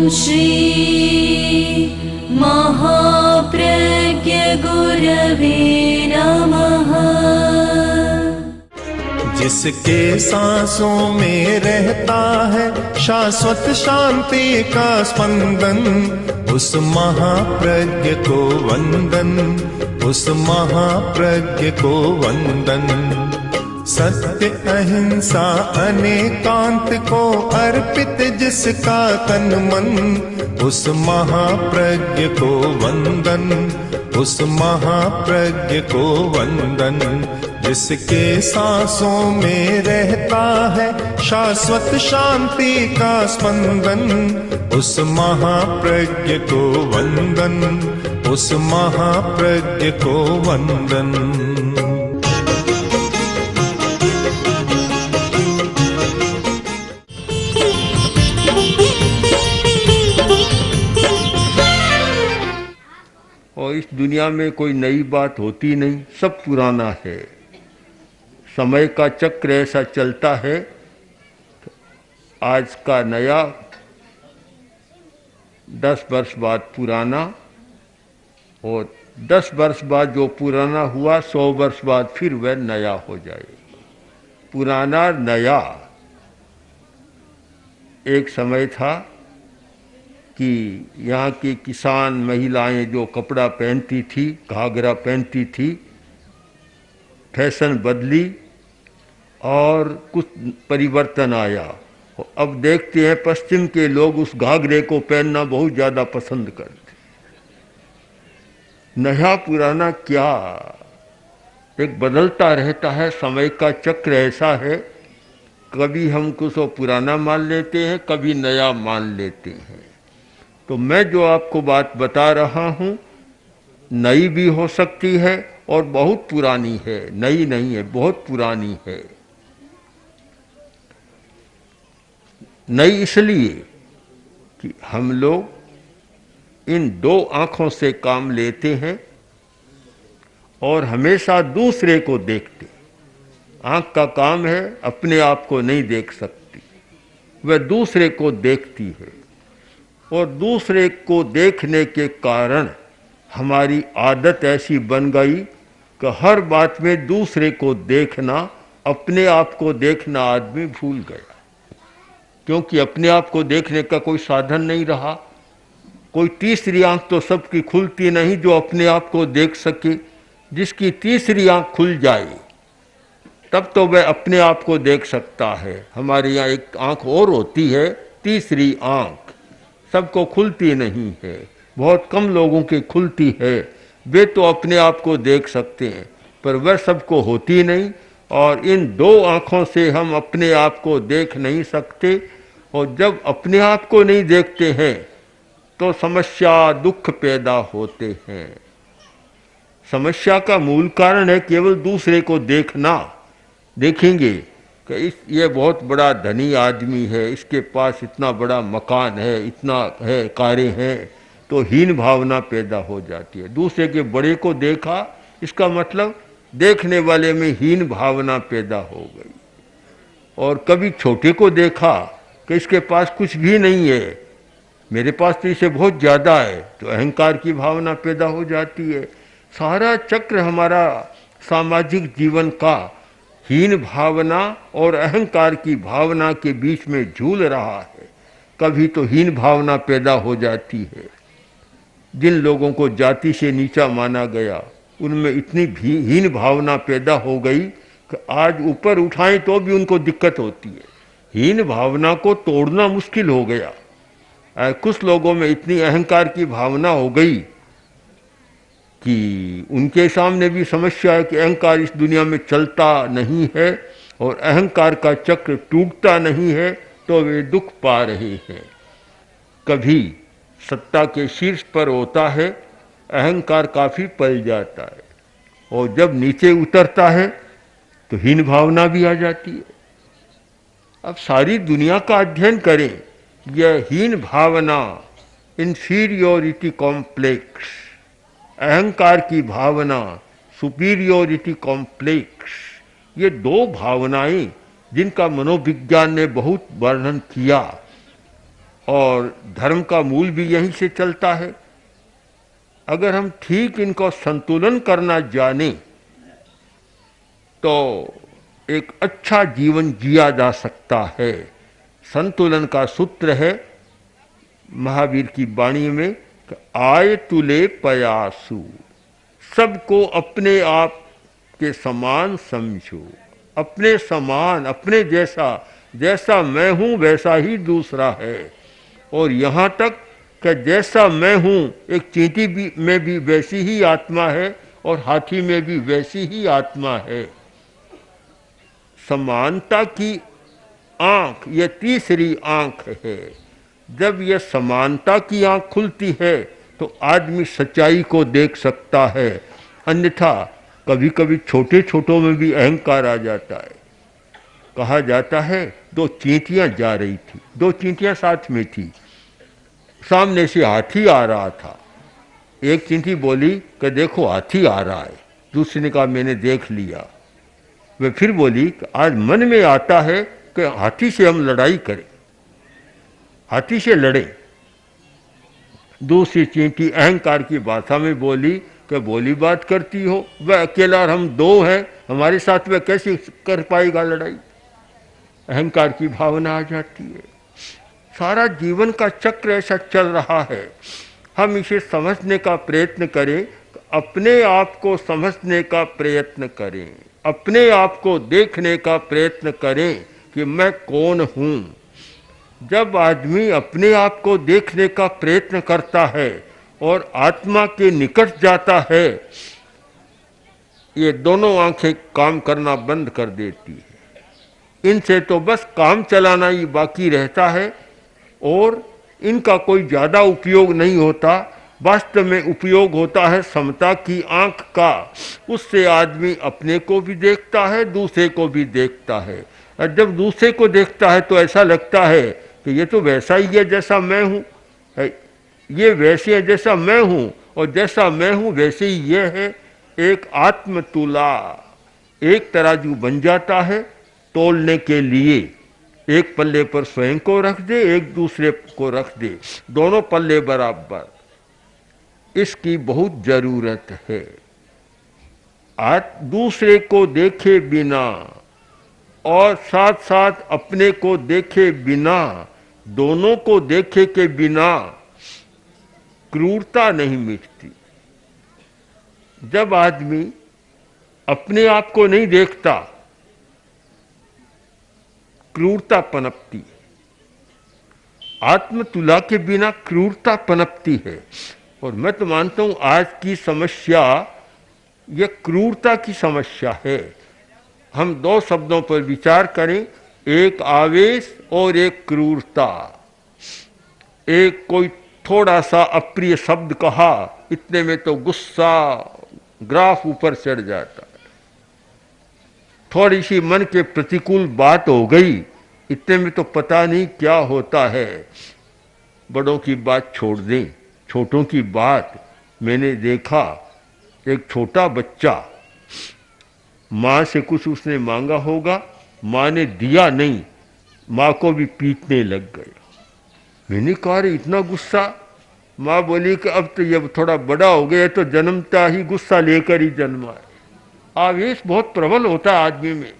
श्री महाप्रज्ञ गुरवे नमः। जिसके सांसों में रहता है शाश्वत शांति का स्पंदन, उस महाप्रज्ञ को वंदन, उस महाप्रज्ञ को वंदन। सत्य अहिंसा अनेकांत को अर्पित जिसका तन मन, उस महाप्रज्ञ को वंदन, उस महाप्रज्ञ को वंदन। जिसके सांसों में रहता है शाश्वत शांति का स्पंदन, उस महाप्रज्ञ को वंदन, उस महाप्रज्ञ को वंदन। और इस दुनिया में कोई नई बात होती नहीं, सब पुराना है। समय का चक्र ऐसा चलता है, आज का नया 10 वर्ष बाद पुराना, और 10 वर्ष बाद जो पुराना हुआ 100 वर्ष बाद फिर वह नया हो जाएगा। पुराना नया। एक समय था कि यहाँ की किसान महिलाएं जो कपड़ा पहनती थी, घाघरा पहनती थी, फैशन बदली और कुछ परिवर्तन आया। अब देखते हैं पश्चिम के लोग उस घाघरे को पहनना बहुत ज़्यादा पसंद करते। नया पुराना क्या, एक बदलता रहता है। समय का चक्र ऐसा है, कभी हम कुछ पुराना मान लेते हैं, कभी नया मान लेते हैं। तो मैं जो आपको बात बता रहा हूँ नई भी हो सकती है और बहुत पुरानी है। नई नहीं है, बहुत पुरानी है। नई इसलिए कि हम लोग इन 2 आँखों से काम लेते हैं और हमेशा दूसरे को देखते। आँख का काम है अपने आप को नहीं देख सकती, वह दूसरे को देखती है। और दूसरे को देखने के कारण हमारी आदत ऐसी बन गई कि हर बात में दूसरे को देखना, अपने आप को देखना आदमी भूल गया। क्योंकि अपने आप को देखने का कोई साधन नहीं रहा। कोई तीसरी आंख तो सबकी खुलती नहीं जो अपने आप को देख सके। जिसकी तीसरी आंख खुल जाए तब तो वह अपने आप को देख सकता है। हमारे यहाँ एक आंख और होती है, तीसरी आंख, सबको खुलती नहीं है, बहुत कम लोगों की खुलती है। वे तो अपने आप को देख सकते हैं पर वह सबको होती नहीं। और इन 2 आँखों से हम अपने आप को देख नहीं सकते। और जब अपने आप को नहीं देखते हैं तो समस्या दुख पैदा होते हैं। समस्या का मूल कारण है केवल दूसरे को देखना। देखेंगे कि ये बहुत बड़ा धनी आदमी है, इसके पास इतना बड़ा मकान है, इतना है, कारें हैं, तो हीन भावना पैदा हो जाती है। दूसरे के बड़े को देखा, इसका मतलब देखने वाले में हीन भावना पैदा हो गई। और कभी छोटे को देखा कि इसके पास कुछ भी नहीं है, मेरे पास तो इसे बहुत ज़्यादा है, तो अहंकार की भावना पैदा हो जाती है। सारा चक्र हमारा सामाजिक जीवन का हीन भावना और अहंकार की भावना के बीच में झूल रहा है। कभी तो हीन भावना पैदा हो जाती है। जिन लोगों को जाति से नीचा माना गया उनमें इतनी हीन भावना पैदा हो गई कि आज ऊपर उठाएं तो भी उनको दिक्कत होती है। हीन भावना को तोड़ना मुश्किल हो गया। कुछ लोगों में इतनी अहंकार की भावना हो गई कि उनके सामने भी समस्या है कि अहंकार इस दुनिया में चलता नहीं है और अहंकार का चक्र टूटता नहीं है, तो वे दुख पा रहे हैं। कभी सत्ता के शीर्ष पर होता है, अहंकार काफ़ी पल जाता है, और जब नीचे उतरता है तो हीन भावना भी आ जाती है। अब सारी दुनिया का अध्ययन करें, यह हीन भावना, इंफीरियोरिटी कॉम्प्लेक्स, अहंकार की भावना, सुपीरियोरिटी कॉम्प्लेक्स, ये 2 भावनाएं जिनका मनोविज्ञान ने बहुत वर्णन किया और धर्म का मूल भी यहीं से चलता है। अगर हम ठीक इनको संतुलन करना जाने तो एक अच्छा जीवन जिया जा सकता है। संतुलन का सूत्र है महावीर की वाणी में, आय तुले पयासु, सबको अपने आप के समान समझो, अपने समान, अपने जैसा, जैसा मैं हूं वैसा ही दूसरा है। और यहाँ तक कि जैसा मैं हूं, एक चींटी भी में भी वैसी ही आत्मा है और हाथी में भी वैसी ही आत्मा है। समानता की आंख ये तीसरी आंख है। जब यह समानता की आंख खुलती है तो आदमी सच्चाई को देख सकता है। अन्यथा कभी कभी छोटे छोटों में भी अहंकार आ जाता है। कहा जाता है दो चींटियां जा रही थी, दो चींटियां साथ में थी, सामने से हाथी आ रहा था। एक चींटी बोली कि देखो हाथी आ रहा है, दूसरी ने कहा मैंने देख लिया। वे फिर बोली आज मन में आता है कि हाथी से हम लड़ाई करें, हाथी से लड़ें। दूसरी चींटी अहंकार की भाषा में बोली कि बोली बात करती हो, वह अकेला और हम दो हैं, हमारे साथ वह कैसे कर पाएगा लड़ाई। अहंकार की भावना आ जाती है। सारा जीवन का चक्र ऐसा चल रहा है। हम इसे समझने का प्रयत्न करें, अपने आप को समझने का प्रयत्न करें, अपने आप को देखने का प्रयत्न करें कि मैं कौन हूँ। जब आदमी अपने आप को देखने का प्रयत्न करता है और आत्मा के निकट जाता है, ये दोनों आंखें काम करना बंद कर देती है। इनसे तो बस काम चलाना ही बाकी रहता है और इनका कोई ज़्यादा उपयोग नहीं होता। वास्तव में उपयोग होता है समता की आंख का। उससे आदमी अपने को भी देखता है, दूसरे को भी देखता है। और जब दूसरे को देखता है तो ऐसा लगता है कि ये तो वैसा ही है जैसा मैं हूँ, ये वैसे है जैसा मैं हूँ, और जैसा मैं हूँ वैसे ही ये है। एक आत्मतुला, एक तराजू बन जाता है तोलने के लिए। एक पल्ले पर स्वयं को रख दे, एक दूसरे को रख दे, दोनों पल्ले बराबर। इसकी बहुत जरूरत है। आज दूसरे को देखे बिना और साथ साथ अपने को देखे बिना, दोनों को देखे के बिना क्रूरता नहीं मिटती। जब आदमी अपने आप को नहीं देखता, क्रूरता पनपती है। आत्मतुला के बिना क्रूरता पनपती है। और मैं तो मानता हूं आज की समस्या यह क्रूरता की समस्या है। हम दो शब्दों पर विचार करें, एक आवेश और एक क्रूरता। एक कोई थोड़ा सा अप्रिय शब्द कहा, इतने में तो गुस्सा ग्राफ ऊपर चढ़ जाता है। थोड़ी सी मन के प्रतिकूल बात हो गई, इतने में तो पता नहीं क्या होता है। बड़ों की बात छोड़ दें, छोटों की बात। मैंने देखा एक छोटा बच्चा, माँ से कुछ उसने मांगा होगा, माँ ने दिया नहीं, माँ को भी पीटने लग गया। मैंने कहा इतना गुस्सा? माँ बोली कि अब तो ये थोड़ा बड़ा हो गया तो जन्मता ही गुस्सा लेकर ही जन्मा है। आवेश बहुत प्रबल होता है आदमी में।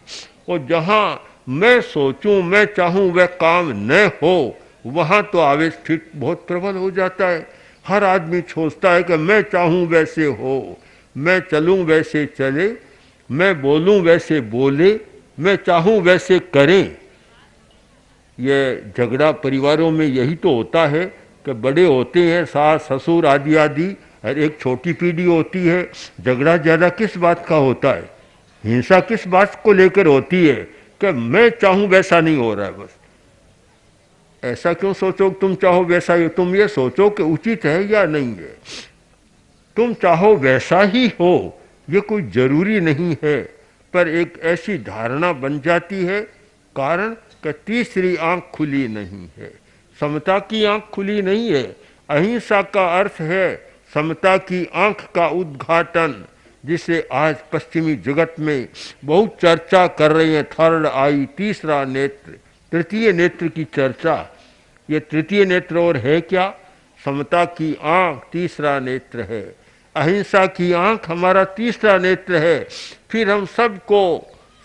और जहाँ मैं सोचूं, मैं चाहूं वह काम न हो, वहाँ तो आवेश फिर बहुत प्रबल हो जाता है। हर आदमी सोचता है कि मैं चाहूं वैसे हो, मैं चलूं वैसे चले, मैं बोलूं वैसे बोले, मैं चाहूं वैसे करें। यह झगड़ा परिवारों में यही तो होता है कि बड़े होते हैं, सास ससुर आदि आदि, और एक छोटी पीढ़ी होती है। झगड़ा ज़्यादा किस बात का होता है? हिंसा किस बात को लेकर होती है कि मैं चाहूं वैसा नहीं हो रहा है। बस ऐसा क्यों सोचो कि तुम चाहो वैसा ही हो? तुम ये सोचो कि उचित है या नहीं है। तुम चाहो वैसा ही हो, ये कोई जरूरी नहीं है, पर एक ऐसी धारणा बन जाती है। कारण कि तीसरी आंख खुली नहीं है, समता की आंख खुली नहीं है। अहिंसा का अर्थ है समता की आंख का उद्घाटन, जिसे आज पश्चिमी जगत में बहुत चर्चा कर रहे हैं। थर्ड आई, तीसरा नेत्र, तृतीय नेत्र की चर्चा। ये तृतीय नेत्र और है क्या? समता की आंख तीसरा नेत्र है, अहिंसा की आंख हमारा तीसरा नेत्र है। फिर हम सबको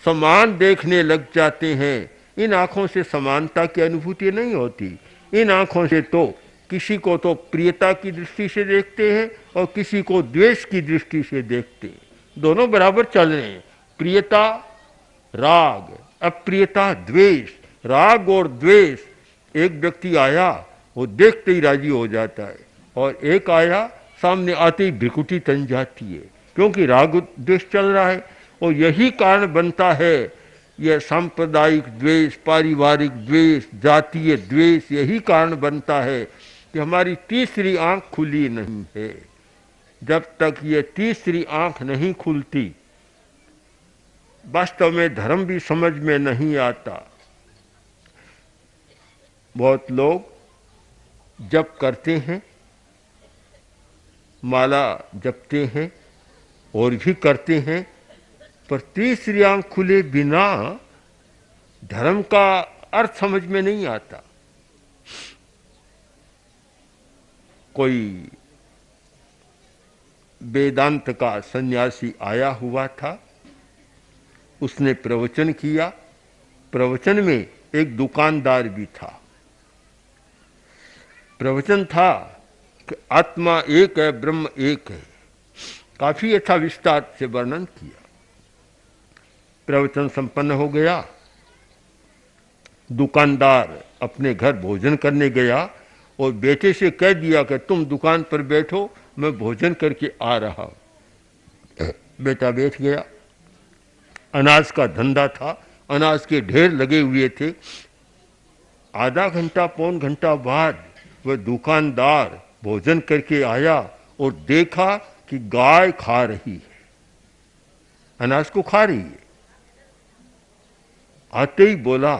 समान देखने लग जाते हैं। इन आँखों से समानता की अनुभूति नहीं होती। इन आँखों से तो किसी को तो प्रियता की दृष्टि से देखते हैं और किसी को द्वेष की दृष्टि से देखते हैं। दोनों बराबर चल रहे हैं। प्रियता राग, अप्रियता द्वेष। राग और द्वेष, एक व्यक्ति आया वो देखते ही राजी हो जाता है और एक आया सामने आते ही भ्रिकुटी तन जाती है, क्योंकि राग द्वेष चल रहा है। और यही कारण बनता है यह सांप्रदायिक द्वेष, पारिवारिक द्वेष, जातीय द्वेष, यही कारण बनता है कि हमारी तीसरी आंख खुली नहीं है। जब तक ये तीसरी आंख नहीं खुलती वास्तव में धर्म भी समझ में नहीं आता। बहुत लोग जप करते हैं, माला जपते हैं और भी करते हैं, पर तीसरी आंख खुले बिना धर्म का अर्थ समझ में नहीं आता। कोई वेदांत का सन्यासी आया हुआ था, उसने प्रवचन किया। प्रवचन में एक दुकानदार भी था। प्रवचन था कि आत्मा एक है, ब्रह्म एक है। काफी अच्छा विस्तार से वर्णन किया। प्रवचन संपन्न हो गया। दुकानदार अपने घर भोजन करने गया और बेटे से कह दिया कि तुम दुकान पर बैठो, मैं भोजन करके आ रहा हूं। बेटा बैठ गया। अनाज का धंधा था, अनाज के ढेर लगे हुए थे। आधा घंटा पौन घंटा बाद वह दुकानदार भोजन करके आया और देखा कि गाय खा रही है, अनाज को खा रही है। आते ही बोला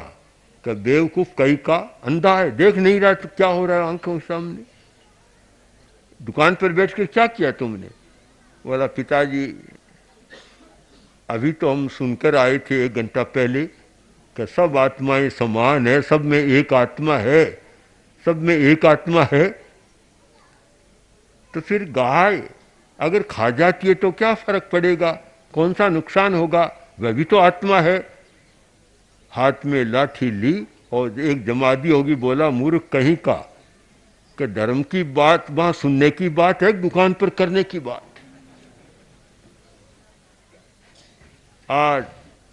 कि बेवकूफ कहीं का, अंधा है, देख नहीं रहा तो क्या हो रहा है आंखों के सामने? दुकान पर बैठ कर क्या किया तुमने? बोला पिताजी अभी तो हम सुनकर आए थे 1 घंटा पहले कि सब आत्माएं समान है, सब में एक आत्मा है, सब में एक आत्मा है। तो फिर गाय अगर खा जाती है तो क्या फर्क पड़ेगा, कौन सा नुकसान होगा, वह भी तो आत्मा है। हाथ में लाठी ली और एक जमादी होगी, बोला मूर्ख कहीं का, कि धर्म की बात वहां सुनने की बात है, दुकान पर करने की बात। आज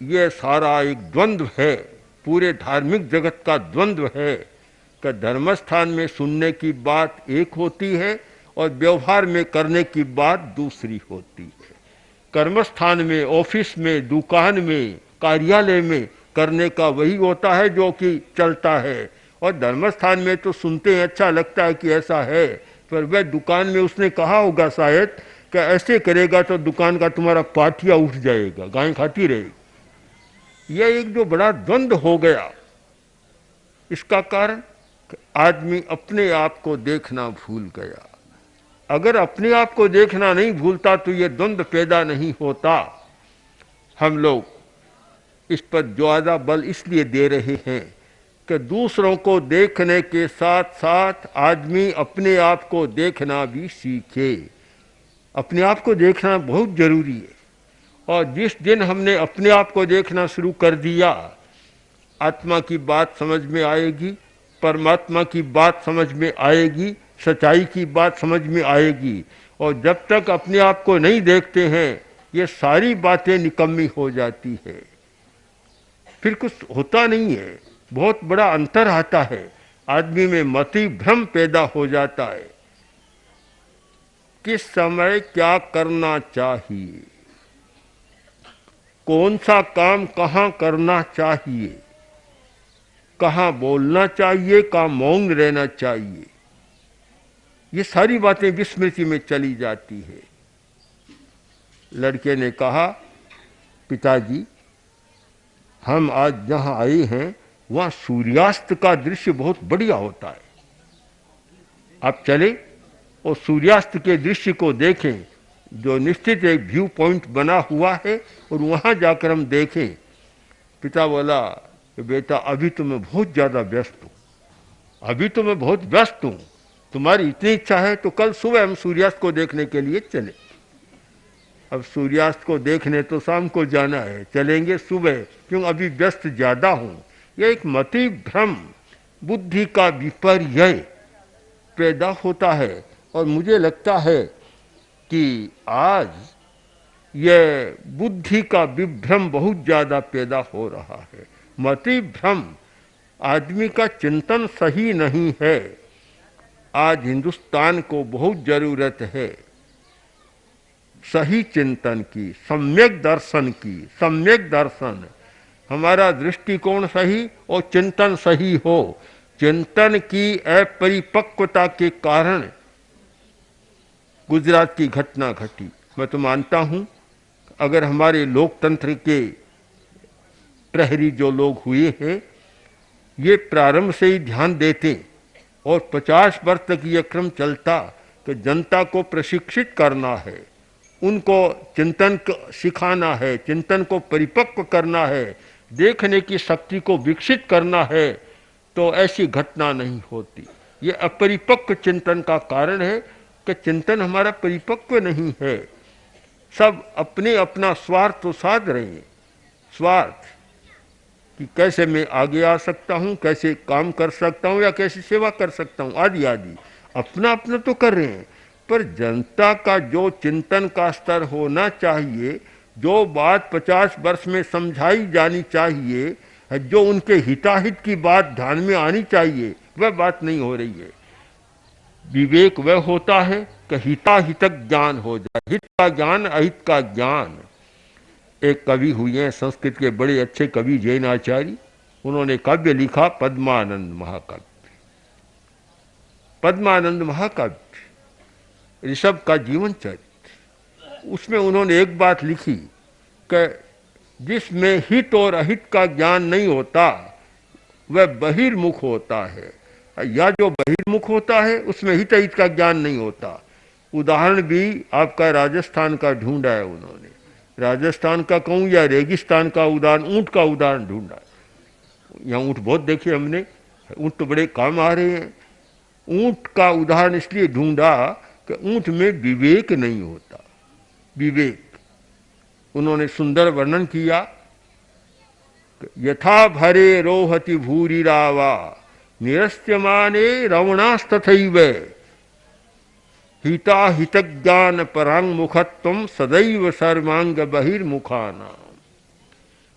ये सारा एक द्वंद्व है, पूरे धार्मिक जगत का द्वंद्व है कि धर्मस्थान में सुनने की बात एक होती है और व्यवहार में करने की बात दूसरी होती है। कर्मस्थान में, ऑफिस में, दुकान में, कार्यालय में करने का वही होता है जो कि चलता है, और धर्मस्थान में तो सुनते हैं, अच्छा लगता है कि ऐसा है, पर वह दुकान में उसने कहा होगा शायद कि ऐसे करेगा तो दुकान का तुम्हारा पाठिया उठ जाएगा, गाय खाती रहेगी। यह एक जो बड़ा द्वंद्व हो गया, इसका कारण आदमी अपने आप को देखना भूल गया। अगर अपने आप को देखना नहीं भूलता तो ये द्वंद्व पैदा नहीं होता। हम लोग इस पर ज्यादा बल इसलिए दे रहे हैं कि दूसरों को देखने के साथ साथ आदमी अपने आप को देखना भी सीखे। अपने आप को देखना बहुत जरूरी है, और जिस दिन हमने अपने आप को देखना शुरू कर दिया, आत्मा की बात समझ में आएगी, परमात्मा की बात समझ में आएगी, सच्चाई की बात समझ में आएगी। और जब तक अपने आप को नहीं देखते हैं ये सारी बातें निकम्मी हो जाती है, फिर कुछ होता नहीं है। बहुत बड़ा अंतर आता है, आदमी में मति भ्रम पैदा हो जाता है। किस समय क्या करना चाहिए, कौन सा काम कहाँ करना चाहिए, कहाँ बोलना चाहिए, कहाँ मौन रहना चाहिए, ये सारी बातें विस्मृति में चली जाती है। लड़के ने कहा पिताजी हम आज जहाँ आए हैं वहाँ सूर्यास्त का दृश्य बहुत बढ़िया होता है, आप चले और सूर्यास्त के दृश्य को देखें, जो निश्चित एक व्यू पॉइंट बना हुआ है, और वहाँ जाकर हम देखें। पिता बोला बेटा अभी तो मैं बहुत ज़्यादा व्यस्त हूँ, अभी तो मैं बहुत व्यस्त हूँ, तुम्हारी इतनी इच्छा है तो कल सुबह हम सूर्यास्त को देखने के लिए चले। अब सूर्यास्त को देखने तो शाम को जाना है, चलेंगे सुबह, क्यों अभी व्यस्त ज़्यादा हूँ। यह एक मति भ्रम, बुद्धि का विपर्यय पैदा होता है। और मुझे लगता है कि आज यह बुद्धि का विभ्रम बहुत ज़्यादा पैदा हो रहा है। मति भ्रम, आदमी का चिंतन सही नहीं है। आज हिंदुस्तान को बहुत ज़रूरत है सही चिंतन की, सम्यक दर्शन की। सम्यक दर्शन, हमारा दृष्टिकोण सही और चिंतन सही हो। चिंतन की अपरिपक्वता के कारण गुजरात की घटना घटी। मैं तो मानता हूँ अगर हमारे लोकतंत्र के प्रहरी जो लोग हुए हैं ये प्रारंभ से ही ध्यान देते और 50 वर्ष तक ये क्रम चलता कि जनता को प्रशिक्षित करना है, उनको चिंतन सिखाना है, चिंतन को परिपक्व करना है, देखने की शक्ति को विकसित करना है, तो ऐसी घटना नहीं होती। ये अपरिपक्व चिंतन का कारण है कि चिंतन हमारा परिपक्व नहीं है। सब अपने अपना स्वार्थ तो साध रहे हैं, स्वार्थ कि कैसे मैं आगे आ सकता हूँ, कैसे काम कर सकता हूँ या कैसे सेवा कर सकता हूँ, आदि आदि अपना अपना तो कर रहे हैं। पर जनता का जो चिंतन का स्तर होना चाहिए, जो बात 50 वर्ष में समझाई जानी चाहिए, जो उनके हिताहित की बात ध्यान में आनी चाहिए, वह बात नहीं हो रही है। विवेक वह होता है कि हिताहितक ज्ञान हो जाए, हित का ज्ञान, अहित का ज्ञान। एक कवि हुए हैं संस्कृत के बड़े अच्छे कवि जैन आचार्य, उन्होंने काव्य लिखा पद्मानंद महाकाव्य। पद्मानंद महाकाव्य ऋषभ का जीवन चरित्र, उसमें उन्होंने एक बात लिखी कि जिसमें हित और अहित का ज्ञान नहीं होता वह बहिर्मुख होता है, या जो बहिर्मुख होता है उसमें हित अहित का ज्ञान नहीं होता। उदाहरण भी आपका राजस्थान का ढूंढा है उन्होंने, राजस्थान का कहूँ या रेगिस्तान का उदाहरण, ऊँट का उदाहरण ढूंढा। यहाँ ऊँट बहुत देखे हमने, ऊँट तो बड़े काम आ रहे हैं। ऊँट का उदाहरण इसलिए ढूंढा कि ऊँट में विवेक नहीं होता। विवेक उन्होंने सुंदर वर्णन किया, यथा भरे रोहति भूरिरावा निरस्यमाने रवणास्तथैव हिताहित ज्ञान परांग मुखत्वम सदैव सर्वांग बहिर्मुखाना।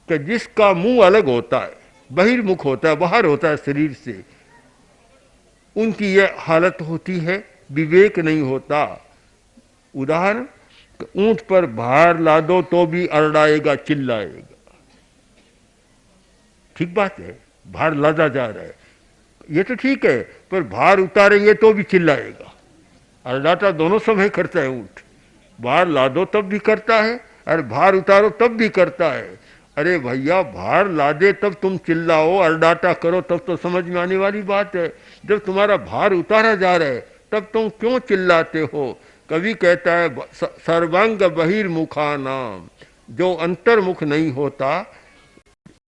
कि जिसका मुंह अलग होता है, बहिर्मुख होता है, बाहर होता है शरीर से, उनकी यह हालत होती है, विवेक नहीं होता। उदाहरण, ऊंट पर भार ला दो तो भी अरडाएगा, चिल्लाएगा। ठीक बात है, भार लादा जा रहा है, ये तो ठीक है, पर भार उतारेंगे तो भी चिल्लाएगा। अरडाटा दोनों समय करता है ऊंट, भार ला दो तब भी करता है और भार उतारो तब भी करता है। अरे भैया, भार लादे तब तुम चिल्लाओ, अरडाटा करो तब तो समझ में आने वाली बात है। जब तुम्हारा भार उतारा जा रहा है तब तुम क्यों चिल्लाते हो? कवि कहता है सर्वांग बहिर्मुखानाम, जो अंतर्मुख नहीं होता,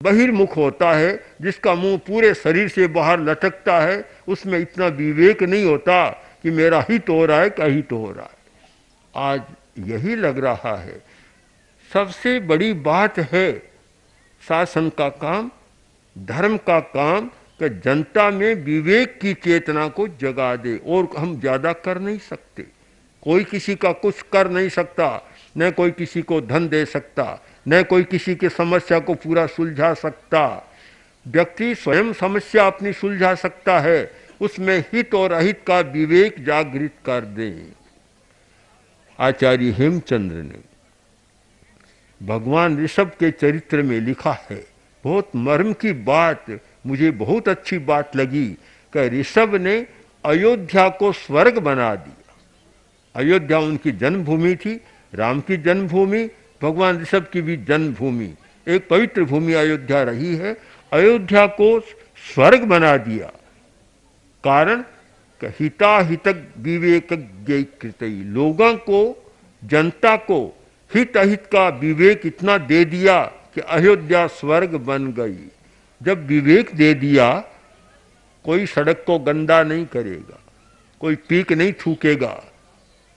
बहिर्मुख होता है, जिसका मुंह पूरे शरीर से बाहर लटकता है, उसमें इतना विवेक नहीं होता कि मेरा हित हो रहा है कि अहित हो रहा है। आज यही लग रहा है। सबसे बड़ी बात है शासन का काम, धर्म का काम, कि जनता में विवेक की चेतना को जगा दे। और हम ज्यादा कर नहीं सकते, कोई किसी का कुछ कर नहीं सकता, न कोई किसी को धन दे सकता, न कोई किसी की समस्या को पूरा सुलझा सकता। व्यक्ति स्वयं समस्या अपनी सुलझा सकता है, उसमें हित और अहित का विवेक जागृत कर दे। आचार्य हेमचंद्र ने भगवान ऋषभ के चरित्र में लिखा है, बहुत मर्म की बात, मुझे बहुत अच्छी बात लगी, कि ऋषभ ने अयोध्या को स्वर्ग बना दिया। अयोध्या उनकी जन्मभूमि थी, राम की जन्मभूमि, भगवान ऋषभ की भी जन्मभूमि, एक पवित्र भूमि अयोध्या रही है। अयोध्या को स्वर्ग बना दिया। कारण हिताहितक विवेक ज्ञेयकृतई, लोगों को, जनता को हित अहित का विवेक इतना दे दिया कि अयोध्या स्वर्ग बन गई। जब विवेक दे दिया कोई सड़क को गंदा नहीं करेगा, कोई पीक नहीं थूकेगा।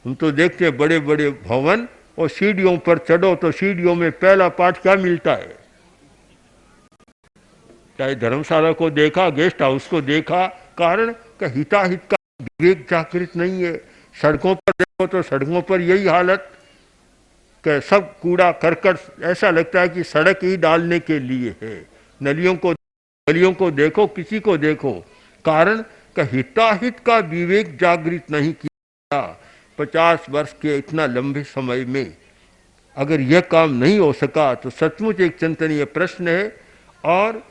हम तो देखते हैं बड़े बड़े भवन और सीढ़ियों पर चढ़ो तो सीढ़ियों में पहला पाठ क्या मिलता है? चाहे धर्मशाला को देखा, गेस्ट हाउस को देखा, कारण का हिताहित का विवेक जागृत नहीं है। सड़कों पर देखो तो सड़कों पर यही हालत कि सब कूड़ा करकट, ऐसा लगता है कि सड़क ही डालने के लिए है। गलियों को देखो, किसी को देखो, कारण का हिताहित का विवेक जागृत नहीं किया। 50 वर्ष के इतना लंबे समय में अगर यह काम नहीं हो सका तो सचमुच एक चिंतनीय प्रश्न है। और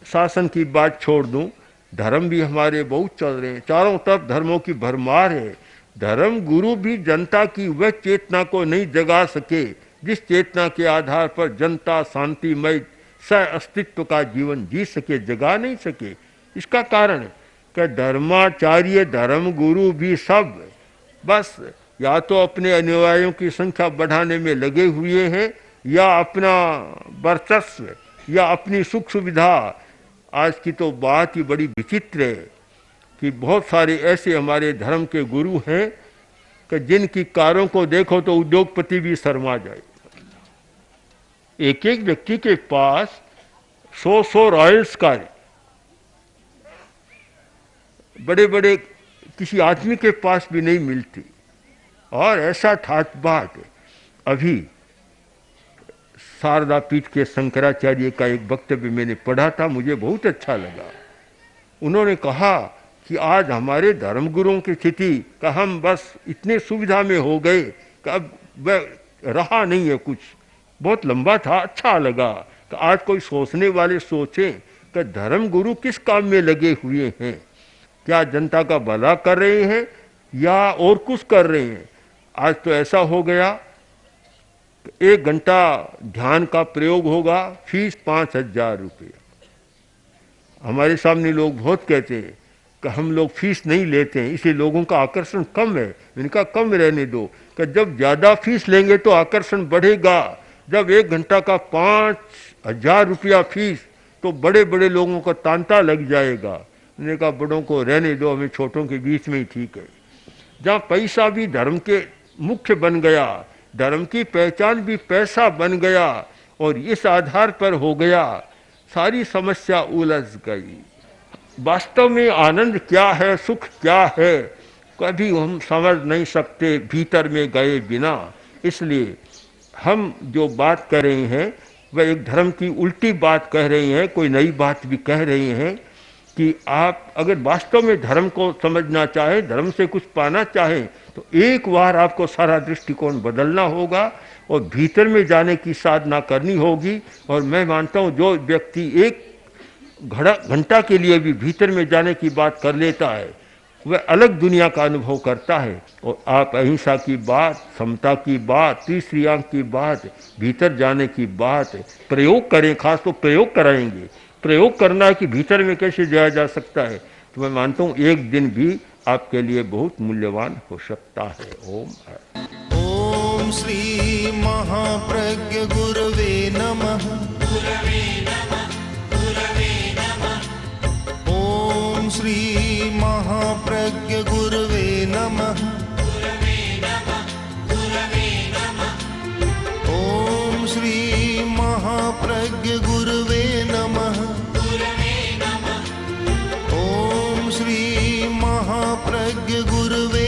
शासन की बात छोड़ दूं, धर्म भी हमारे बहुत चल रहे हैं, चारों तरफ धर्मों की भरमार है। धर्म गुरु भी जनता की वह चेतना को नहीं जगा सके जिस चेतना के आधार पर जनता शांतिमय सह अस्तित्व का जीवन जी सके, जगा नहीं सके। इसका कारण कि धर्माचार्य, धर्म गुरु भी सब बस या तो अपने अनुयायियों की संख्या बढ़ाने में लगे हुए हैं, या अपना वर्चस्व, या अपनी सुख सुविधा। आज की तो बात ही बड़ी विचित्र है कि बहुत सारे ऐसे हमारे धर्म के गुरु हैं कि जिनकी कारों को देखो तो उद्योगपति भी शर्मा जाए। एक एक व्यक्ति के पास 100 रॉयल्स कार, बड़े बड़े किसी आदमी के पास भी नहीं मिलती। और ऐसा ठाट बाट अभी शारदा पीठ के शंकराचार्य का एक वक्तव्य मैंने पढ़ा था, मुझे बहुत अच्छा लगा। उन्होंने कहा कि आज हमारे धर्मगुरुओं की स्थिति का हम बस इतने सुविधा में हो गए कि अब वह रहा नहीं है कुछ। बहुत लंबा था, अच्छा लगा कि आज कोई सोचने वाले सोचें कि धर्मगुरु किस काम में लगे हुए हैं, क्या जनता का भला कर रहे हैं या और कुछ कर रहे हैं। आज तो ऐसा हो गया, 1 घंटा ध्यान का प्रयोग होगा, फीस 5,000 रुपये। हमारे सामने लोग बहुत कहते हैं कि हम लोग फीस नहीं लेते हैं, इसलिए लोगों का आकर्षण कम है। इनका कम रहने दो, कि जब ज़्यादा फीस लेंगे तो आकर्षण बढ़ेगा। जब 1 घंटा का 5,000 रुपया फीस, तो बड़े बड़े लोगों का तांता लग जाएगा। उन्होंने कहा बड़ों को रहने दो, हमें छोटों के बीच में ही ठीक है। जहाँ पैसा भी धर्म के मुख्य बन गया, धर्म की पहचान भी पैसा बन गया और इस आधार पर हो गया, सारी समस्या उलझ गई। वास्तव में आनंद क्या है, सुख क्या है, कभी हम समझ नहीं सकते भीतर में गए बिना। इसलिए हम जो बात कर रहे हैं वह एक धर्म की उल्टी बात कह रहे हैं, कोई नई बात भी कह रहे हैं कि आप अगर वास्तव में धर्म को समझना चाहें, धर्म से कुछ पाना चाहें, तो एक बार आपको सारा दृष्टिकोण बदलना होगा और भीतर में जाने की साधना करनी होगी। और मैं मानता हूँ जो व्यक्ति 1 घंटा के लिए भी भीतर में जाने की बात कर लेता है, वह अलग दुनिया का अनुभव करता है। और आप अहिंसा की बात, समता की बात, तीसरी आंख की बात, भीतर जाने की बात प्रयोग करें, खास तो प्रयोग कराएंगे। प्रयोग करना है कि भीतर में कैसे जाया जा सकता है, तो मैं मानता हूँ एक दिन भी आपके लिए बहुत मूल्यवान हो सकता है। ओम श्री महाप्रज्ञ गुरवे नमः। ओम श्री महाप्रज्ञ गुरवे नमः। ओम श्री महाप्रज्ञ गुरवे नमः। ओम श्री महाप्रज्ञ गुरवे